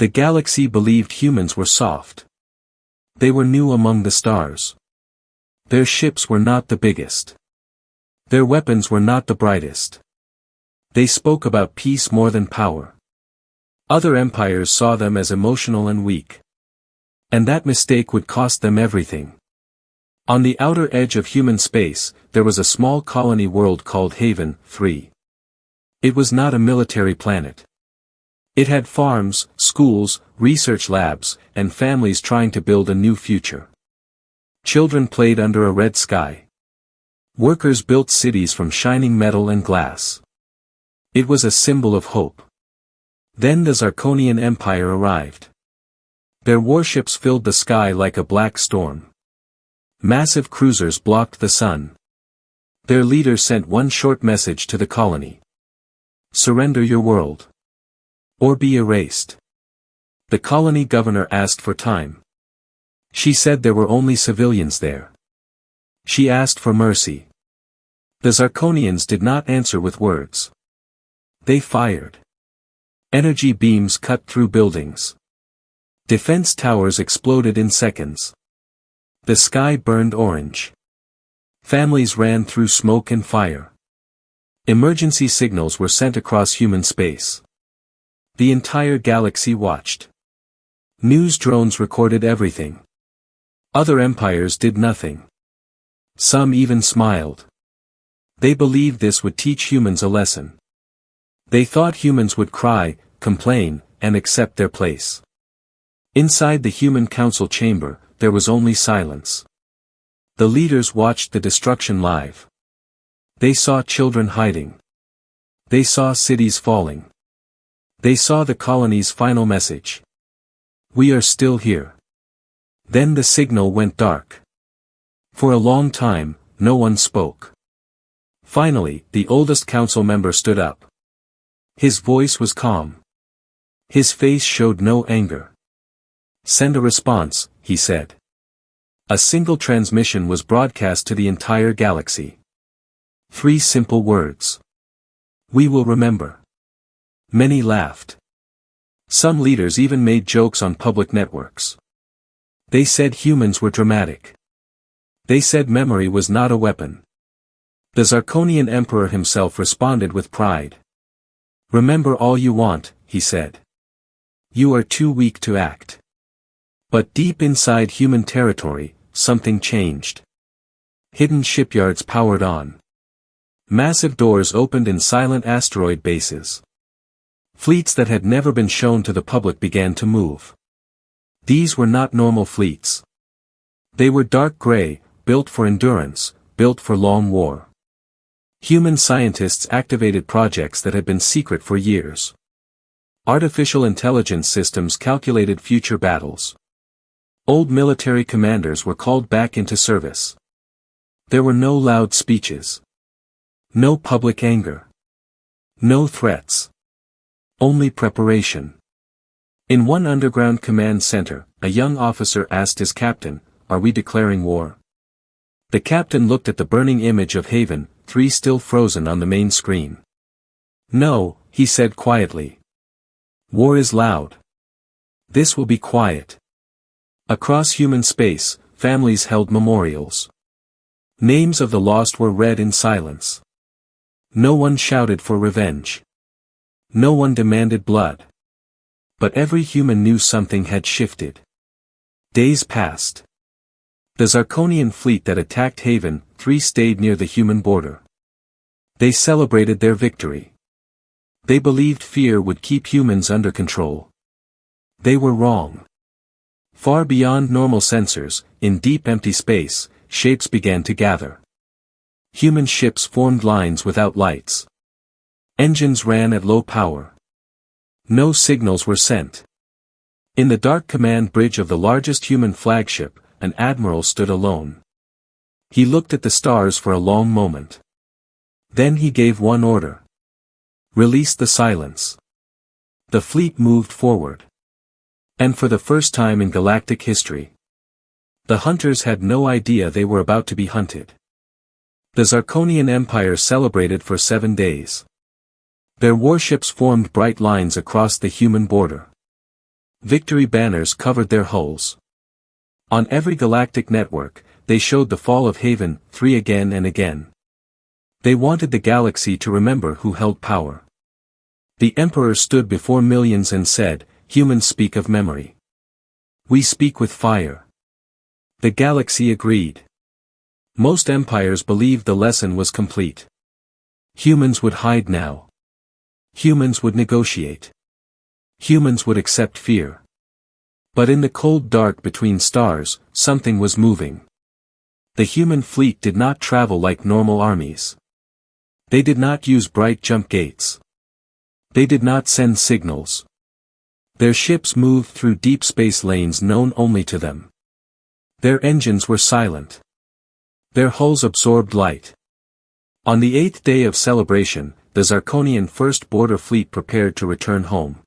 The galaxy believed humans were soft. They were new among the stars. Their ships were not the biggest. Their weapons were not the brightest. They spoke about peace more than power. Other empires saw them as emotional and weak. And that mistake would cost them everything. On the outer edge of human space, there was a small colony world called Haven 3. It was not a military planet. It had farms, schools, research labs, and families trying to build a new future. Children played under a red sky. Workers built cities from shining metal and glass. It was a symbol of hope. Then the Zarkonian Empire arrived. Their warships filled the sky like a black storm. Massive cruisers blocked the sun. Their leader sent one short message to the colony. Surrender your world. Or be erased. The colony governor asked for time. She said there were only civilians there. She asked for mercy. The Zarkonians did not answer with words. They fired. Energy beams cut through buildings. Defense towers exploded in seconds. The sky burned orange. Families ran through smoke and fire. Emergency signals were sent across human space. The entire galaxy watched. News drones recorded everything. Other empires did nothing. Some even smiled. They believed this would teach humans a lesson. They thought humans would cry, complain, and accept their place. Inside the human council chamber, there was only silence. The leaders watched the destruction live. They saw children hiding. They saw cities falling. They saw the colony's final message. We are still here. Then the signal went dark. For a long time, no one spoke. Finally, the oldest council member stood up. His voice was calm. His face showed no anger. Send a response, he said. A single transmission was broadcast to the entire galaxy. 3 simple words. We will remember. Many laughed. Some leaders even made jokes on public networks. They said humans were dramatic. They said memory was not a weapon. The Zarkonian Emperor himself responded with pride. Remember all you want, he said. You are too weak to act. But deep inside human territory, something changed. Hidden shipyards powered on. Massive doors opened in silent asteroid bases. Fleets that had never been shown to the public began to move. These were not normal fleets. They were dark gray, built for endurance, built for long war. Human scientists activated projects that had been secret for years. Artificial intelligence systems calculated future battles. Old military commanders were called back into service. There were no loud speeches. No public anger. No threats. Only preparation. In one underground command center, a young officer asked his captain, "Are we declaring war?" The captain looked at the burning image of Haven 3 still frozen on the main screen. "No," he said quietly. "War is loud. This will be quiet." Across human space, families held memorials. Names of the lost were read in silence. No one shouted for revenge. No one demanded blood. But every human knew something had shifted. Days passed. The Zarkonian fleet that attacked Haven 3 stayed near the human border. They celebrated their victory. They believed fear would keep humans under control. They were wrong. Far beyond normal sensors, in deep empty space, shapes began to gather. Human ships formed lines without lights. Engines ran at low power. No signals were sent. In the dark command bridge of the largest human flagship, an admiral stood alone. He looked at the stars for a long moment. Then he gave one order. Release the silence. The fleet moved forward. And for the first time in galactic history, the hunters had no idea they were about to be hunted. The Zarkonian Empire celebrated for 7 days. Their warships formed bright lines across the human border. Victory banners covered their hulls. On every galactic network, they showed the fall of Haven 3 again and again. They wanted the galaxy to remember who held power. The Emperor stood before millions and said, "Humans speak of memory. We speak with fire." The galaxy agreed. Most empires believed the lesson was complete. Humans would hide now. Humans would negotiate. Humans would accept fear. But in the cold dark between stars, something was moving. The human fleet did not travel like normal armies. They did not use bright jump gates. They did not send signals. Their ships moved through deep space lanes known only to them. Their engines were silent. Their hulls absorbed light. On the 8th day of celebration, the Zarkonian First Border Fleet prepared to return home.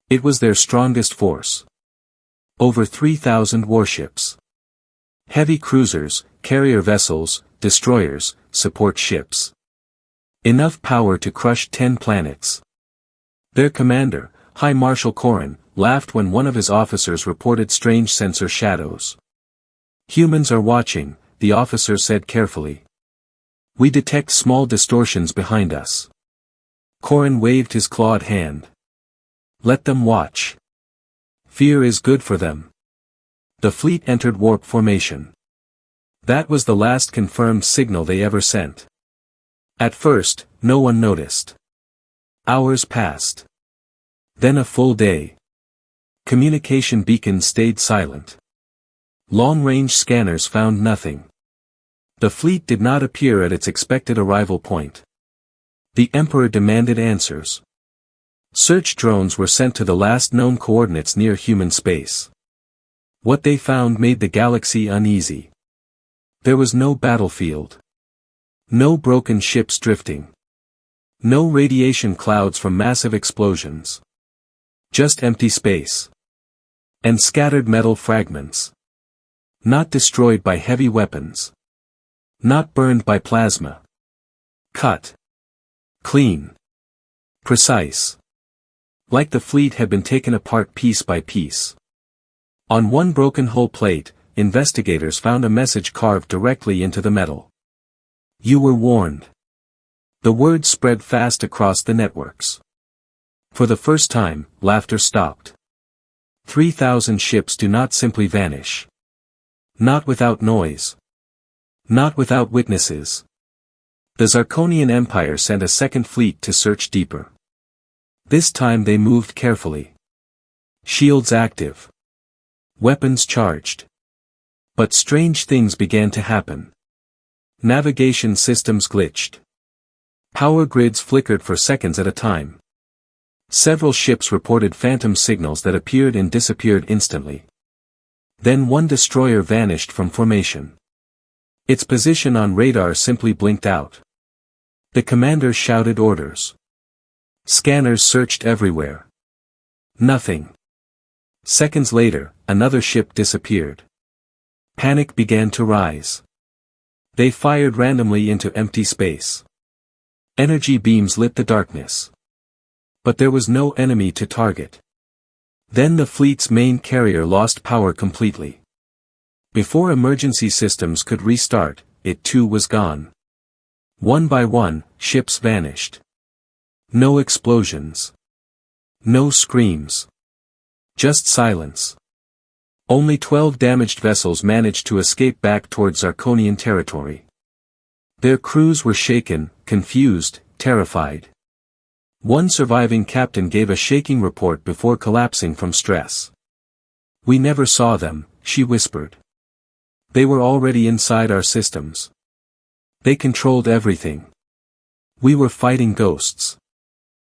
It was their strongest force. Over 3,000 warships. Heavy cruisers, carrier vessels, destroyers, support ships. Enough power to crush 10 planets. Their commander, High Marshal Corrin, laughed when one of his officers reported strange sensor shadows. "Humans are watching," the officer said carefully. "We detect small distortions behind us." Corrin waved his clawed hand. "Let them watch. Fear is good for them." The fleet entered warp formation. That was the last confirmed signal they ever sent. At first, no one noticed. Hours passed. Then a full day. Communication beacons stayed silent. Long-range scanners found nothing. The fleet did not appear at its expected arrival point. The Emperor demanded answers. Search drones were sent to the last known coordinates near human space. What they found made the galaxy uneasy. There was no battlefield. No broken ships drifting. No radiation clouds from massive explosions. Just empty space. And scattered metal fragments. Not destroyed by heavy weapons. Not burned by plasma. Cut. Clean. Precise. Like the fleet had been taken apart piece by piece. On one broken hull plate, investigators found a message carved directly into the metal. "You were warned." The word spread fast across the networks. For the first time, laughter stopped. 3,000 ships do not simply vanish. Not without noise. Not without witnesses. The Zarkonian Empire sent a second fleet to search deeper. This time they moved carefully. Shields active. Weapons charged. But strange things began to happen. Navigation systems glitched. Power grids flickered for seconds at a time. Several ships reported phantom signals that appeared and disappeared instantly. Then one destroyer vanished from formation. Its position on radar simply blinked out. The commander shouted orders. Scanners searched everywhere. Nothing. Seconds later, another ship disappeared. Panic began to rise. They fired randomly into empty space. Energy beams lit the darkness. But there was no enemy to target. Then the fleet's main carrier lost power completely. Before emergency systems could restart, it too was gone. One by one, ships vanished. No explosions. No screams. Just silence. Only 12 damaged vessels managed to escape back towards Zarkonian territory. Their crews were shaken, confused, terrified. One surviving captain gave a shaking report before collapsing from stress. "We never saw them," she whispered. "They were already inside our systems. They controlled everything. We were fighting ghosts."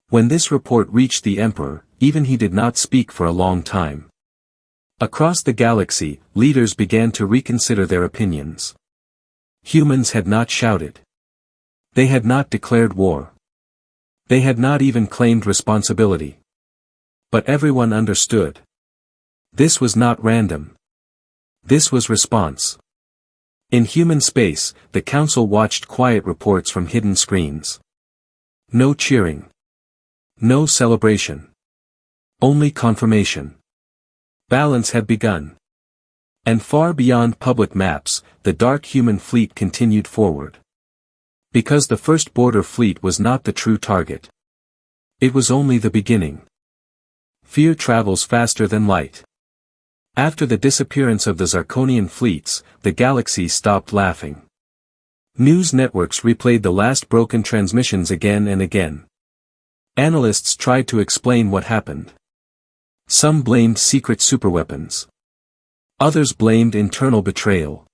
When this report reached the Emperor, even he did not speak for a long time. Across the galaxy, leaders began to reconsider their opinions. Humans had not shouted. They had not declared war. They had not even claimed responsibility. But everyone understood. This was not random. This was response. In human space, the Council watched quiet reports from hidden screens. No cheering. No celebration. Only confirmation. Balance had begun. And far beyond public maps, the dark human fleet continued forward. Because the first border fleet was not the true target. It was only the beginning. Fear travels faster than light. After the disappearance of the Zarkonian fleets, the galaxy stopped laughing. News networks replayed the last broken transmissions again and again. Analysts tried to explain what happened. Some blamed secret superweapons. Others blamed internal betrayal.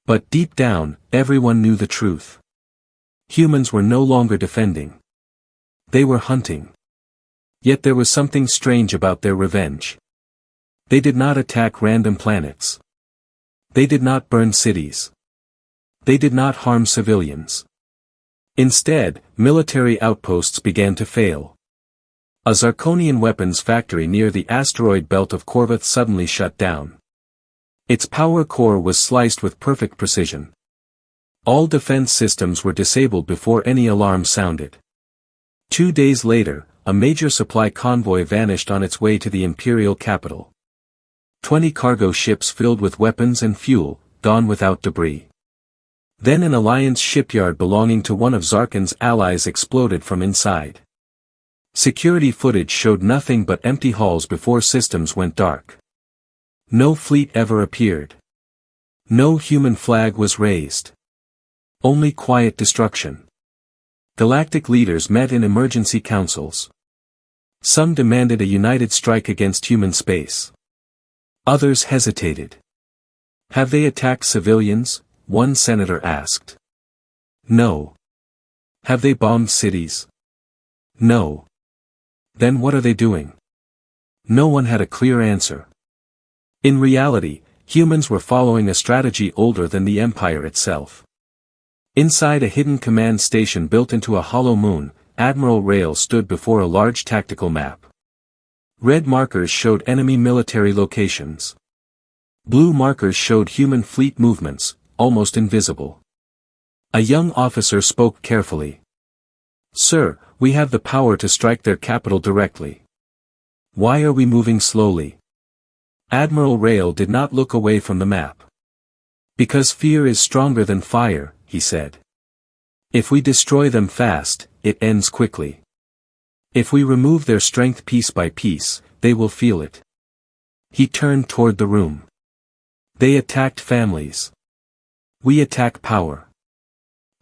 But deep down, everyone knew the truth. Humans were no longer defending. They were hunting. Yet there was something strange about their revenge. They did not attack random planets. They did not burn cities. They did not harm civilians. Instead, military outposts began to fail. A Zarkonian weapons factory near the asteroid belt of Corvus suddenly shut down. Its power core was sliced with perfect precision. All defense systems were disabled before any alarm sounded. 2 days later, a major supply convoy vanished on its way to the imperial capital. 20 cargo ships filled with weapons and fuel, gone without debris. Then an Alliance shipyard belonging to one of Zarkon's allies exploded from inside. Security footage showed nothing but empty halls before systems went dark. No fleet ever appeared. No human flag was raised. Only quiet destruction. Galactic leaders met in emergency councils. Some demanded a united strike against human space. Others hesitated. Have they attacked civilians? One senator asked. No. Have they bombed cities? No. Then what are they doing? No one had a clear answer. In reality, humans were following a strategy older than the Empire itself. Inside a hidden command station built into a hollow moon, Admiral Rail stood before a large tactical map. Red markers showed enemy military locations. Blue markers showed human fleet movements, almost invisible. A young officer spoke carefully. Sir, we have the power to strike their capital directly. Why are we moving slowly? Admiral Rail did not look away from the map. Because fear is stronger than fire, he said. If we destroy them fast, it ends quickly. If we remove their strength piece by piece, they will feel it. He turned toward the room. They attacked families. We attack power.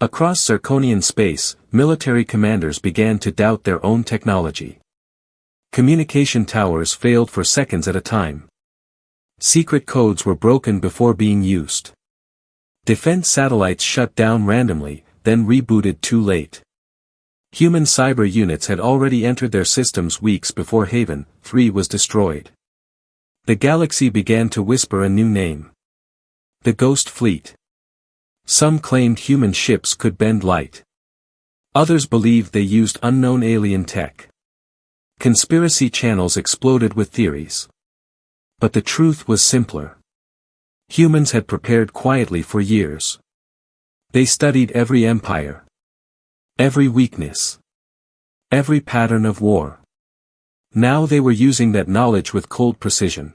Across Zarkonian space, military commanders began to doubt their own technology. Communication towers failed for seconds at a time. Secret codes were broken before being used. Defense satellites shut down randomly, then rebooted too late. Human cyber units had already entered their systems weeks before Haven 3 was destroyed. The galaxy began to whisper a new name. The Ghost Fleet. Some claimed human ships could bend light. Others believed they used unknown alien tech. Conspiracy channels exploded with theories. But the truth was simpler. Humans had prepared quietly for years. They studied every empire. Every weakness. Every pattern of war. Now they were using that knowledge with cold precision.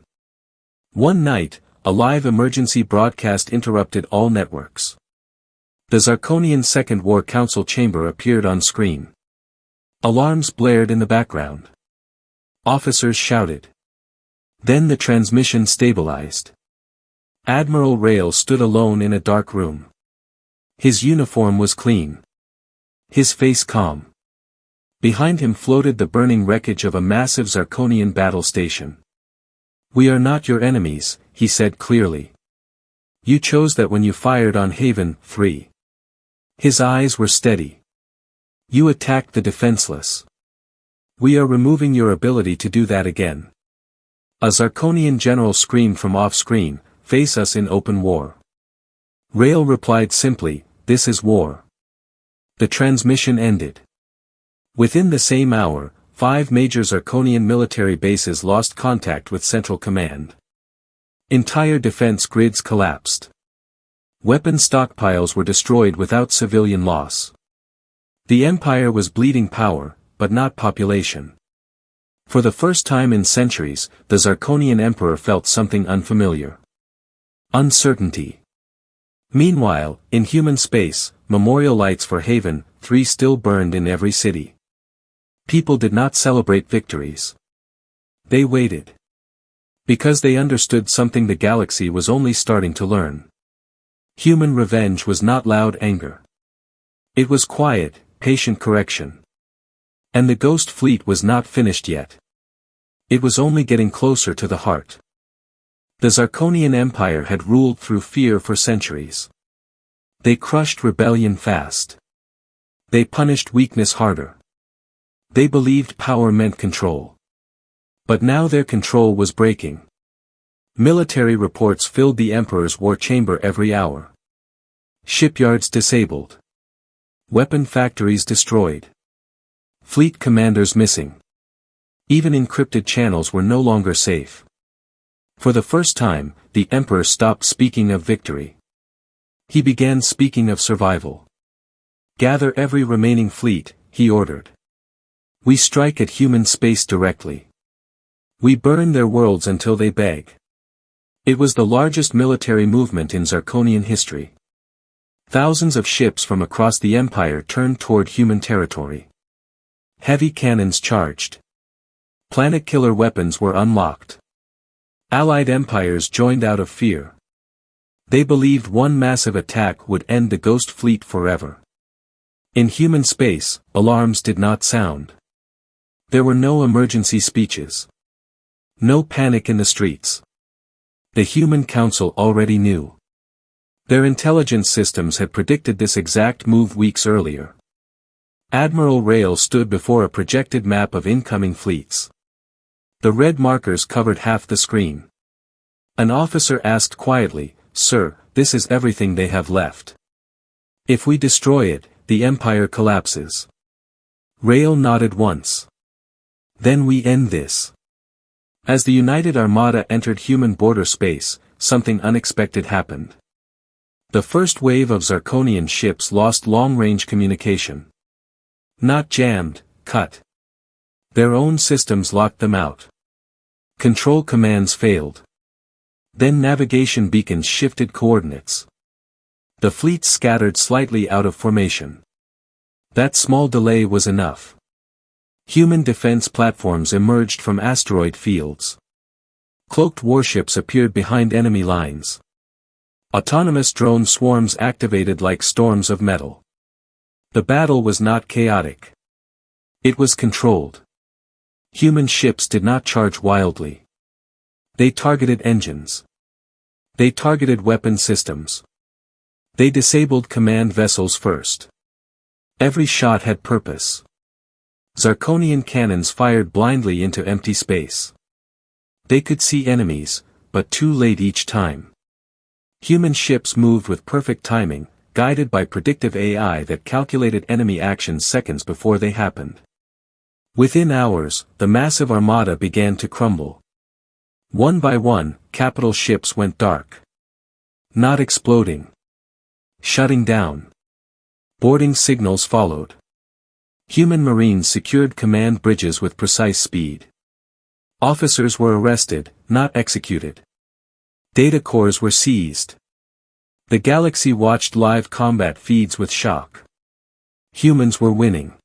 One night, a live emergency broadcast interrupted all networks. The Zarkonian Second War Council chamber appeared on screen. Alarms blared in the background. Officers shouted. Then the transmission stabilized. Admiral Rail stood alone in a dark room. His uniform was clean. His face calm. Behind him floated the burning wreckage of a massive Zarkonian battle station. We are not your enemies, he said clearly. You chose that when you fired on Haven 3. His eyes were steady. You attacked the defenseless. We are removing your ability to do that again. A Zarkonian general screamed from off-screen, face us in open war. Rail replied simply, this is war. The transmission ended. Within the same hour, 5 major Zarkonian military bases lost contact with Central Command. Entire defense grids collapsed. Weapon stockpiles were destroyed without civilian loss. The Empire was bleeding power, but not population. For the first time in centuries, the Zarkonian Emperor felt something unfamiliar. Uncertainty. Meanwhile, in human space, memorial lights for Haven 3 still burned in every city. People did not celebrate victories. They waited. Because they understood something the galaxy was only starting to learn. Human revenge was not loud anger. It was quiet, patient correction. And the Ghost Fleet was not finished yet. It was only getting closer to the heart. The Zarkonian Empire had ruled through fear for centuries. They crushed rebellion fast. They punished weakness harder. They believed power meant control. But now their control was breaking. Military reports filled the Emperor's war chamber every hour. Shipyards disabled. Weapon factories destroyed. Fleet commanders missing. Even encrypted channels were no longer safe. For the first time, the Emperor stopped speaking of victory. He began speaking of survival. Gather every remaining fleet, he ordered. We strike at human space directly. We burn their worlds until they beg. It was the largest military movement in Zarkonian history. Thousands of ships from across the Empire turned toward human territory. Heavy cannons charged. Planet-killer weapons were unlocked. Allied empires joined out of fear. They believed one massive attack would end the Ghost Fleet forever. In human space, alarms did not sound. There were no emergency speeches. No panic in the streets. The Human Council already knew. Their intelligence systems had predicted this exact move weeks earlier. Admiral Rail stood before a projected map of incoming fleets. The red markers covered half the screen. An officer asked quietly, "Sir, this is everything they have left. If we destroy it, the Empire collapses." Rail nodded once. "Then we end this." As the United Armada entered human border space, something unexpected happened. The first wave of Zarkonian ships lost long-range communication. Not jammed, cut. Their own systems locked them out. Control commands failed. Then navigation beacons shifted coordinates. The fleet scattered slightly out of formation. That small delay was enough. Human defense platforms emerged from asteroid fields. Cloaked warships appeared behind enemy lines. Autonomous drone swarms activated like storms of metal. The battle was not chaotic. It was controlled. Human ships did not charge wildly. They targeted engines. They targeted weapon systems. They disabled command vessels first. Every shot had purpose. Zarkonian cannons fired blindly into empty space. They could see enemies, but too late each time. Human ships moved with perfect timing, guided by predictive AI that calculated enemy actions seconds before they happened. Within hours, the massive armada began to crumble. One by one, capital ships went dark. Not exploding. Shutting down. Boarding signals followed. Human marines secured command bridges with precise speed. Officers were arrested, not executed. Data cores were seized. The galaxy watched live combat feeds with shock. Humans were winning.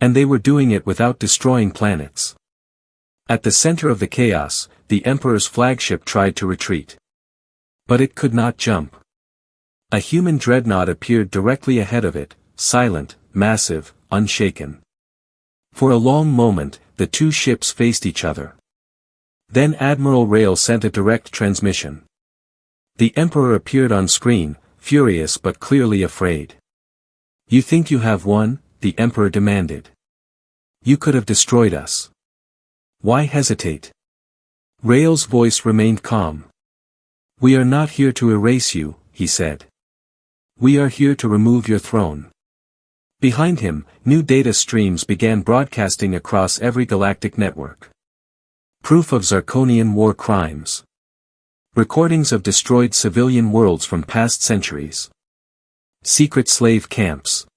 And they were doing it without destroying planets. At the center of the chaos, the Emperor's flagship tried to retreat. But it could not jump. A human dreadnought appeared directly ahead of it, silent, massive, unshaken. For a long moment, the two ships faced each other. Then Admiral Rail sent a direct transmission. The Emperor appeared on screen, furious but clearly afraid. "You think you have won?" the Emperor demanded. "You could have destroyed us. Why hesitate?" Rail's voice remained calm. "We are not here to erase you," he said. "We are here to remove your throne." Behind him, new data streams began broadcasting across every galactic network. Proof of Zarkonian war crimes. Recordings of destroyed civilian worlds from past centuries. Secret slave camps.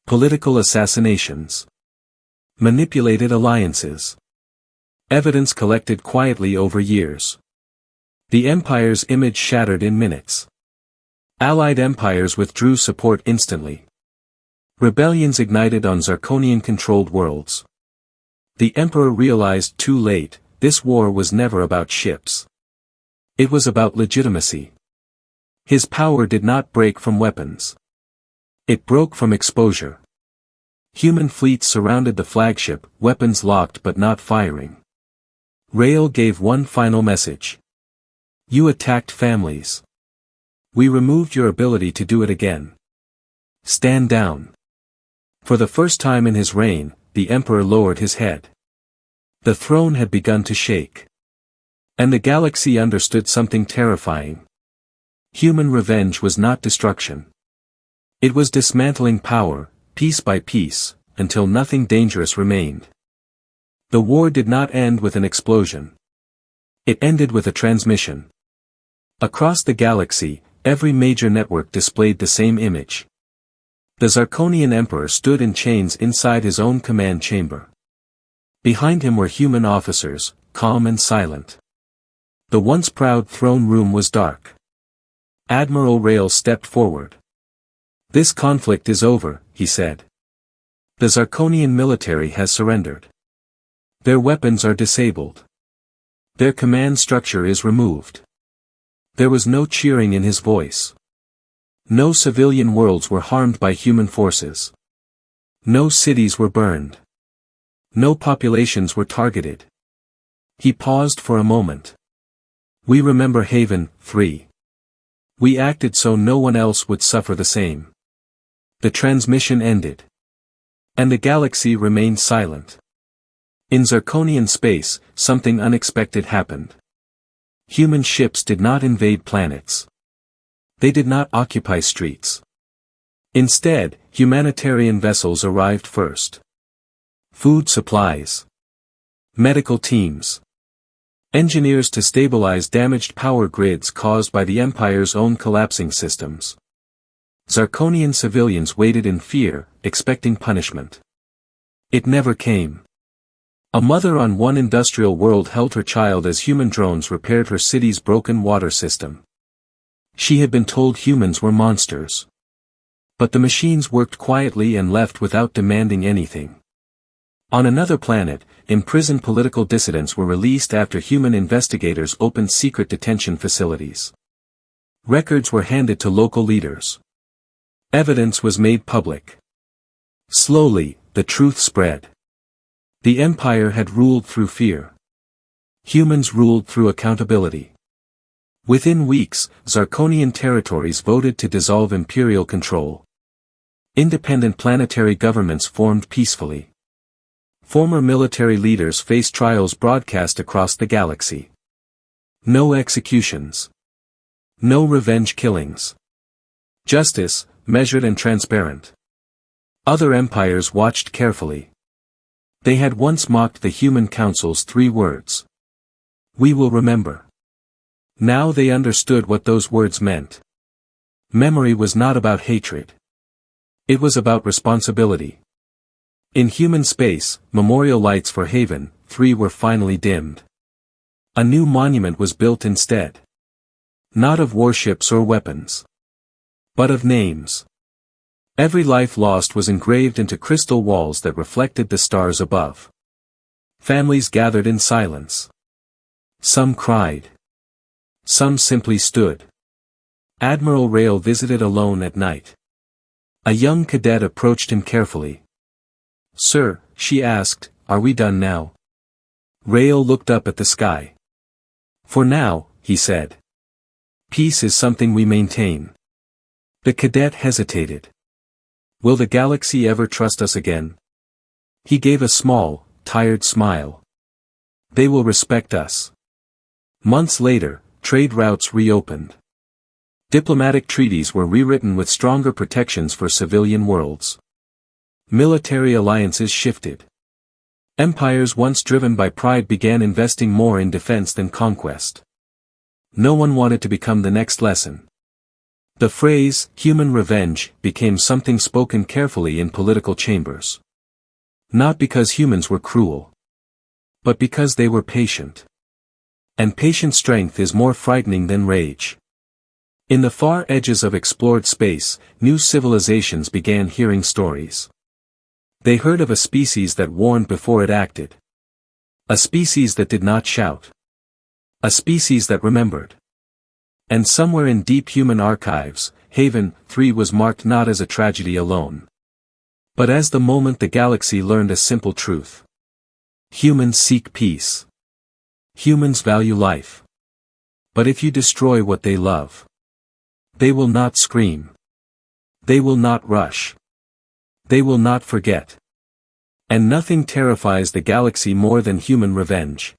Political assassinations. Manipulated alliances. Evidence collected quietly over years. The Empire's image shattered in minutes. Allied empires withdrew support instantly. Rebellions ignited on Zarkonian-controlled worlds. The Emperor realized too late, this war was never about ships. It was about legitimacy. His power did not break from weapons. It broke from exposure. Human fleets surrounded the flagship, weapons locked but not firing. Rael gave one final message. You attacked families. We removed your ability to do it again. Stand down. For the first time in his reign, the Emperor lowered his head. The throne had begun to shake. And the galaxy understood something terrifying. Human revenge was not destruction. It was dismantling power, piece by piece, until nothing dangerous remained. The war did not end with an explosion. It ended with a transmission. Across the galaxy, every major network displayed the same image. The Zarkonian Emperor stood in chains inside his own command chamber. Behind him were human officers, calm and silent. The once proud throne room was dark. Admiral Rael stepped forward. This conflict is over, he said. The Zarkonian military has surrendered. Their weapons are disabled. Their command structure is removed. There was no cheering in his voice. No civilian worlds were harmed by human forces. No cities were burned. No populations were targeted. He paused for a moment. We remember Haven 3. We acted so no one else would suffer the same. The transmission ended. And the galaxy remained silent. In Zarkonian space, something unexpected happened. Human ships did not invade planets. They did not occupy streets. Instead, humanitarian vessels arrived first. Food supplies. Medical teams. Engineers to stabilize damaged power grids caused by the Empire's own collapsing systems. Zarkonian civilians waited in fear, expecting punishment. It never came. A mother on one industrial world held her child as human drones repaired her city's broken water system. She had been told humans were monsters. But the machines worked quietly and left without demanding anything. On another planet, imprisoned political dissidents were released after human investigators opened secret detention facilities. Records were handed to local leaders. Evidence was made public. Slowly, the truth spread. The Empire had ruled through fear. Humans ruled through accountability. Within weeks, Zarkonian territories voted to dissolve imperial control. Independent planetary governments formed peacefully. Former military leaders faced trials broadcast across the galaxy. No executions. No revenge killings. Justice, measured and transparent. Other empires watched carefully. They had once mocked the human council's 3 words. We will remember. Now they understood what those words meant. Memory was not about hatred. It was about responsibility. In human space, memorial lights for Haven 3 were finally dimmed. A new monument was built instead. Not of warships or weapons. But of names. Every life lost was engraved into crystal walls that reflected the stars above. Families gathered in silence. Some cried. Some simply stood. Admiral Rael visited alone at night. A young cadet approached him carefully. Sir, she asked, are we done now? Rael looked up at the sky. For now, he said. Peace is something we maintain. The cadet hesitated. Will the galaxy ever trust us again? He gave a small, tired smile. They will respect us. Months later, trade routes reopened. Diplomatic treaties were rewritten with stronger protections for civilian worlds. Military alliances shifted. Empires once driven by pride began investing more in defense than conquest. No one wanted to become the next lesson. The phrase, human revenge, became something spoken carefully in political chambers. Not because humans were cruel. but because they were patient. And patient strength is more frightening than rage. In the far edges of explored space, new civilizations began hearing stories. They heard of a species that warned before it acted. A species that did not shout. A species that remembered. And somewhere in deep human archives, Haven 3 was marked not as a tragedy alone, but as the moment the galaxy learned a simple truth. Humans seek peace. Humans value life. But if you destroy what they love, they will not scream. They will not rush. They will not forget. And nothing terrifies the galaxy more than human revenge.